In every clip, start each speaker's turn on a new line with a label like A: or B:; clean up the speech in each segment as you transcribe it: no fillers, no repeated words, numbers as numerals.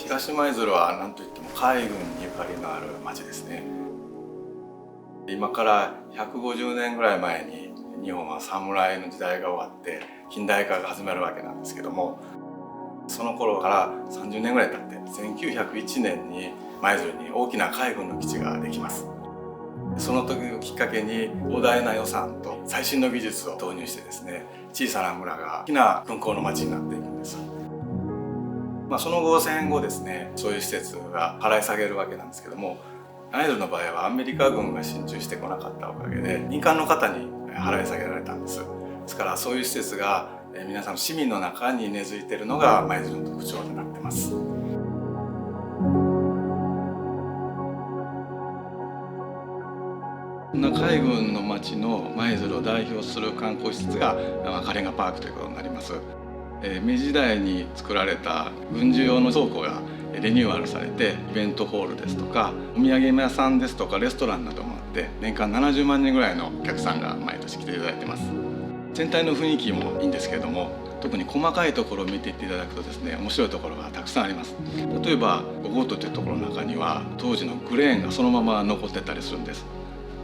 A: 東舞鶴は何といっても海軍にゆかりのある町ですね。今から150年ぐらい前に日本は侍の時代が終わって近代化が始まるわけなんですけども、その頃から30年ぐらい経って1901年に舞鶴に大きな海軍の基地ができます。その時をきっかけに膨大な予算と最新の技術を導入してですね、小さな村が大きな軍港の町になっていくんです。その後戦後ですね、そういう施設が払い下げるわけなんですけども、舞鶴の場合はアメリカ軍が進駐してこなかったおかげで民間の方に払い下げられたんです。ですからそういう施設が皆さん市民の中に根付いているのが舞鶴の特徴になっています。海軍の町の舞鶴を代表する観光施設が赤レンガパークということになります。明治時代に作られた軍需用の倉庫がリニューアルされて、イベントホールですとかお土産屋さんですとかレストランなどもあって、年間70万人ぐらいのお客さんが毎年来ていただいてます。全体の雰囲気もいいんですけれども、特に細かいところを見ていっていただくとですね、面白いところがたくさんあります。例えば5号棟というところの中には当時のクレーンがそのまま残ってたりするんです。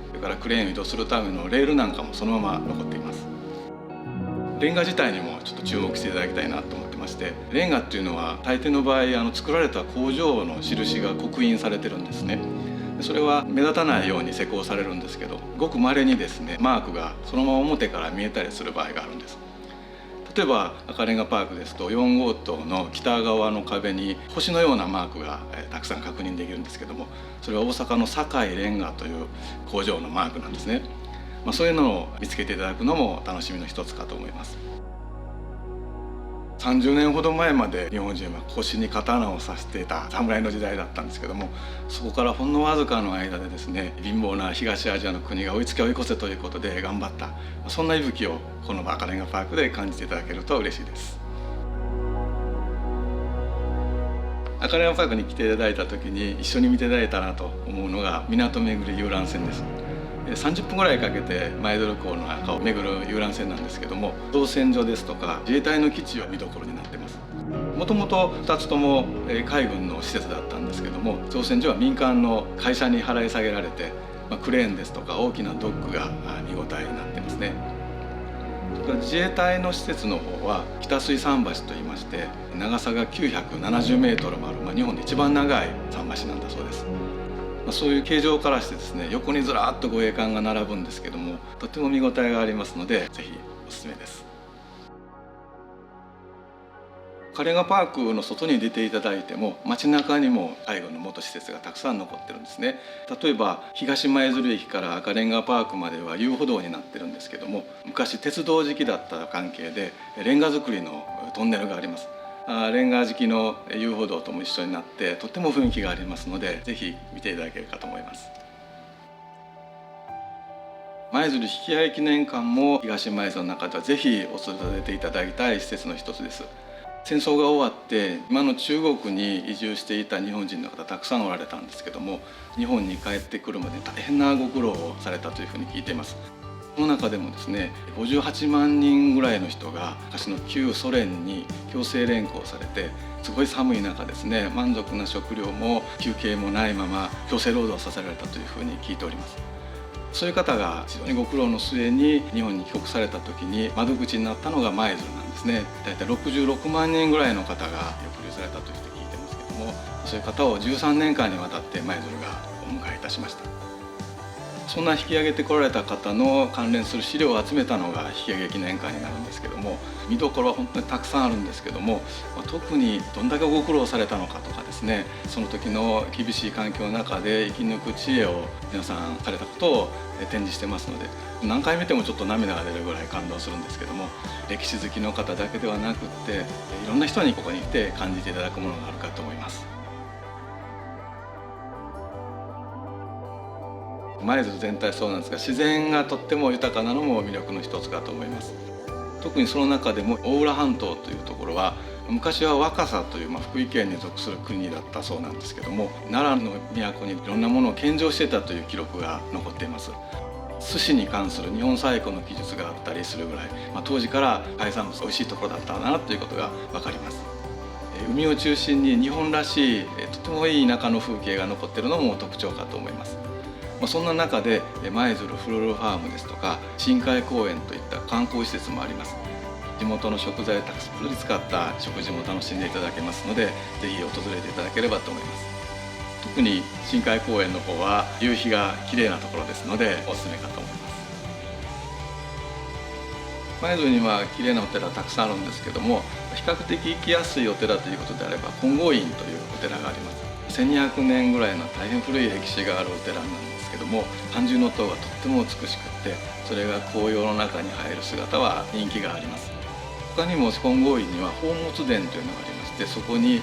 A: それからクレーンを移動するためのレールなんかもそのまま残っています。レンガ自体にもちょっと注目していただきたいなと思ってまして、レンガっていうのは大抵の場合作られた工場の印が刻印されてるんですね。それは目立たないように施工されるんですけど、ごく稀にですねマークがそのまま表から見えたりする場合があるんです。例えば赤レンガパークですと4号棟の北側の壁に星のようなマークがたくさん確認できるんですけども、それは大阪の堺レンガという工場のマークなんですね。そういうのを見つけていただくのも楽しみの一つかと思います。30年ほど前まで日本人は腰に刀を刺していた侍の時代だったんですけども、そこからほんのわずかの間でですね、貧乏な東アジアの国が追いつけ追い越せということで頑張った、そんな息吹をこの赤レンガパークで感じていただけると嬉しいです。赤レンガパークに来ていただいた時に一緒に見ていただいたなと思うのがみなとめぐり遊覧船です。30分ぐらいかけて舞鶴港の中を巡る遊覧船なんですけども、造船所ですとか自衛隊の基地が見どころになっています。もともと2つとも海軍の施設だったんですけども、造船所は民間の会社に払い下げられて、クレーンですとか大きなドックが見応えになっていますね。自衛隊の施設の方は北水桟橋といいまして、長さが970メートルもある、日本で一番長い桟橋なんだそうです。そういう形状からしてですね、横にずらっと護衛艦が並ぶんですけども、とても見応えがありますのでぜひおすすめです。赤レンガパークの外に出ていただいても街中にも海軍の元施設がたくさん残ってるんですね。例えば東舞鶴駅から赤レンガパークまでは遊歩道になってるんですけども、昔鉄道敷きだった関係でレンガ造りのトンネルがあります。レンガ敷きの遊歩道とも一緒になってとても雰囲気がありますので、ぜひ見ていただけるかと思います。舞鶴引き合い記念館も東舞鶴の中ではぜひ訪れていただきたい施設の一つです。戦争が終わって今の中国に移住していた日本人の方たくさんおられたんですけども、日本に帰ってくるまで大変なご苦労をされたというふうに聞いています。その中でもですね、58万人ぐらいの人が昔の旧ソ連に強制連行されて、すごい寒い中ですね、満足な食料も休憩もないまま強制労働させられたというふうに聞いております。そういう方が非常にご苦労の末に日本に帰国された時に窓口になったのが舞鶴なんですね。だいたい66万人ぐらいの方が抑留されたとして聞いてますけども、そういう方を13年間にわたって舞鶴がお迎えいたしました。そんな引き上げてこられた方の関連する資料を集めたのが引き上げ記念館になるんですけども、見どころは本当にたくさんあるんですけども、特にどんだけご苦労されたのかとかですね、その時の厳しい環境の中で生き抜く知恵を皆さんされたことを展示してますので、何回見てもちょっと涙が出るぐらい感動するんですけども、歴史好きの方だけではなくっていろんな人にここに来て感じていただくものがあるかと思います。舞鶴全体そうなんですが、自然がとっても豊かなのも魅力の一つかと思います。特にその中でも大浦半島というところは昔は若狭という福井県に属する国だったそうなんですけども、奈良の都にいろんなものを献上してたという記録が残っています。寿司に関する日本最古の技術があったりするぐらい、当時から海産物おいしいところだったなということが分かります。海を中心に日本らしいとてもいい田舎の風景が残っているのも特徴かと思います。そんな中で舞鶴フルールファームですとか深海公園といった観光施設もあります。地元の食材をたくさん使った食事も楽しんでいただけますので、ぜひ訪れていただければと思います。特に深海公園の方は夕日が綺麗なところですのでおすすめかと思います。舞鶴には綺麗なお寺たくさんあるんですけども、比較的行きやすいお寺ということであれば金剛院というお寺があります。1200年ぐらいの大変古い歴史があるお寺なんですけども、三重塔がとっても美しくって、それが紅葉の中に入る姿は人気があります。他にも金剛院には宝物殿というのがありまして、そこに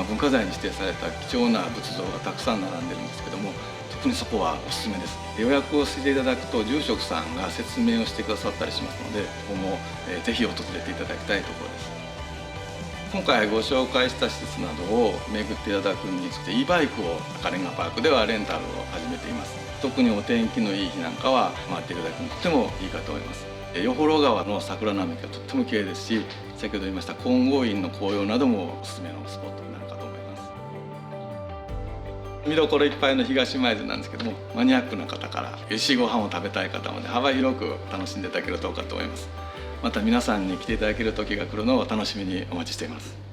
A: 文化財に指定された貴重な仏像がたくさん並んでるんですけども、特にそこはおすすめです。予約をしていただくと住職さんが説明をしてくださったりしますので、ここもぜひ訪れていただきたいところです。今回ご紹介した施設などを巡っていただくについて e バイクを赤レンガパークではレンタルを始めています。特にお天気のいい日なんかは回っていただくのとてもいいかと思います。与幌川の桜並木がとっても綺麗ですし、先ほど言いました金剛院の紅葉などもおすすめのスポットになるかと思います。見どころいっぱいの東舞鶴なんですけども、マニアックな方から美味しいご飯を食べたい方まで幅広く楽しんでいただけるとどうかと思います。また皆さんに来ていただける時が来るのを楽しみにお待ちしています。